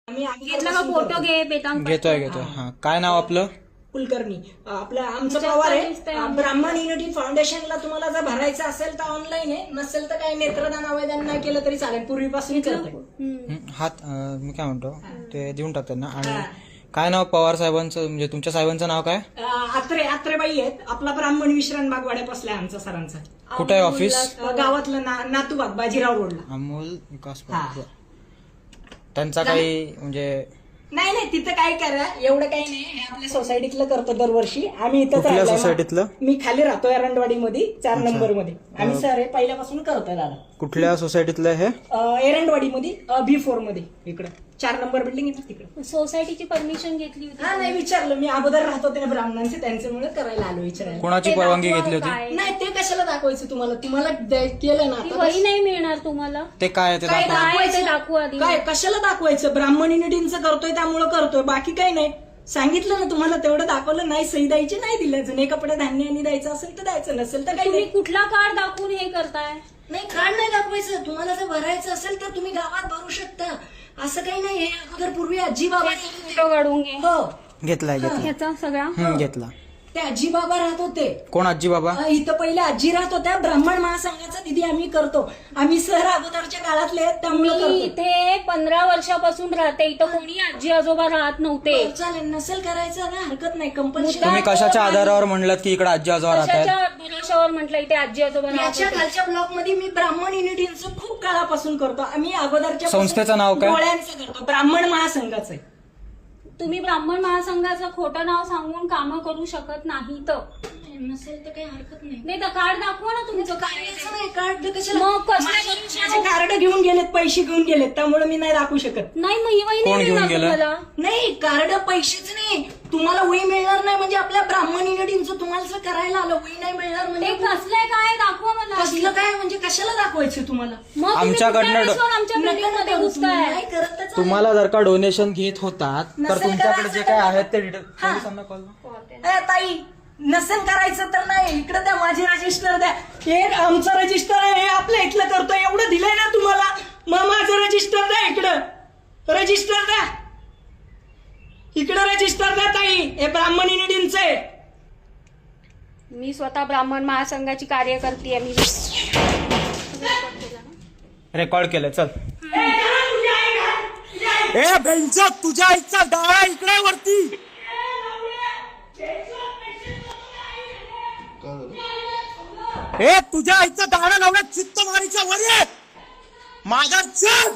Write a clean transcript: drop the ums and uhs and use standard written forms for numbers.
घेतला का फोटो घे बेतांग घेतोय हा. काय नाव आपलं? कुलकर्णी. आपलं आमचं पवार आहे. ब्राह्मण युनिटी फाउंडेशनला तुम्हाला जर भरायचं असेल तर ऑनलाईन आहे, नसेल तर काही नेत्रदान आवेदन नाही केलं तरी चालेल, पूर्वीपासून करतोय. हात मी काय म्हणतो ते देऊन टाकतात ना. आणि काय नाव पवार साहेबांचं, म्हणजे तुमच्या साहेबांचं नाव काय? आत्रेबाई आहेत. आपला ब्राह्मण विश्राम बागवाड्या बसलाय आमचा सरांचा. कुठे आहे ऑफिस? गावातलं नातूबाग बाजीराव रोडला. अमोल विकास त्यांचा काही म्हणजे नाही तिथं काय करा, एवढं काही नाही. हे आपल्या सोसायटीतलं करतो दरवर्षी. आम्ही इथं कुठल्या सोसायटीतलं? मी खाली राहतो एरंडवाडी मध्ये 4 नंबर मध्ये. आम्ही सर हे पहिल्यापासून करतोय दादा. कुठल्या सोसायटीतलं हे? एरंडवाडी मध्ये B4 मध्ये, इकडं 4 नंबर बिल्डिंग आहे तिकडे. सोसायटीची परमिशन घेतली होती? हा, नाही विचारलं मी. अगोदर राहतो त्या ब्राह्मणांचे, त्यांच्यामुळे करायला आलो विचारायला. कोणाची परवानगी घेतली होती? नाही ते कशाला दाखवायचं तुम्हाला केलं ना आता. वही नाही मिळणार तुम्हाला. ते काय ते दाखवू आधी. काय कशाला दाखवायचं? ब्राह्मण युनिटींचं करतोय त्यामुळे करतोय, बाकी काही नाही. सांगितलं ना तुम्हाला, तेवढं दाखवलं. नाही सही द्यायची, नाही दिलं. जुने कपडे धान्य आणि द्यायचं असेल तर द्यायचं, नसेल तर काही तुम्ही नाही. कुठला कार्ड दाखवून हे करताय? नाही कार्ड नाही दाखवायचं. तुम्हाला जर भरायचं असेल तर तुम्ही गावात भरू शकता, असं काही नाही. हे अगोदर पूर्वी आजी बाबा फोटो काढून घे. हो घेतलाय ह्याचा सगळा घेतला. ते आजी बाबा राहत होते. कोण आजी बाबा? इथं पहिले आजी राहत होत्या. ब्राह्मण महासंघाचा निधी आम्ही करतो. आम्ही सर अगोदरच्या काळातले आहेत, त्यामुळे मी करतो. इथे 15 वर्षापासून राहते. इथं कोणी आजी आजोबा राहत नव्हते. चालेल, नसेल करायचं ना, हरकत नाही. कंपल्सरी. तुम्ही कशाच्या आधारावर म्हणलात की इकडे आजी आजोबा राहतात? कशाच्या भरोशावर म्हटलं इथे आजी आजोबा राहत याच्या होते? खालच्या ब्लॉक मध्ये मी ब्राह्मण युनिटींचं खूप काळापासून करतो. आम्ही अगोदरच्या संस्थेचं नाव काय? डोळ्यांचं करतो. ब्राह्मण महासंघाचं आहे. तुम्ही ब्राह्मण महासंघाचं खोटं नाव सांगून कामं करू शकत नाही. तर नसेल तर काही हरकत नाही. नाही तर कार्ड दाखवा ना तुमचं. कार्ड कशाला? मग कसं माझे कार्ड घेऊन गेलेत, पैसे घेऊन गेलेत, त्यामुळे मी नाही दाखवू शकत. नाही मग ही वही कोण नाही घेऊन मिळणार गेलं? तुम्हाला. नाही कार्ड पैसेच नाही. तुम्हाला वही मिळणार नाही म्हणजे आपल्या ब्राह्मण युनिटींचं तुम्हाला जर करायला आलं, वही नाही मिळणार ते म्हणजे कसलंय काय दाखवा मला. कसलं काय म्हणजे कशाला दाखवायचं तुम्हाला? मग तुम्ही आमच्याकडनं कुठल्या वेळेस आमच्या बिल्डिंग मध्ये घुसताय? नाही करत तर चालेल. तुम्हाला जर का डोनेशन घेत होतात तर नसेल तुमच्याकडे करायचं जे काय तर- आहेत ते पोलिसांना कॉल. ताई नसेल करायचं तर नाही, इकडे द्या, माझे रजिस्टर द्या. हे आमचं रजिस्टर आहे, हे आपल्या इथलं करतोय. एवढं दिलंय ना तुम्हाला, मग माझं रजिस्टर द्या. इकडं रजिस्टर द्या, इकडं रजिस्टर द्या ताई. हे ब्राह्मण युनिटींचं आहे. मी स्वतः ब्राह्मण महासंघाची कार्यकर्ती आहे. मी रेकॉर्ड केलं. चल ए बेंचा, तुझ्या आईचा डाळा इकडे वरती. ए तुझ्या आईचा दाणा लावण्यात चित्त मारीच्या वर ये. माघार चल.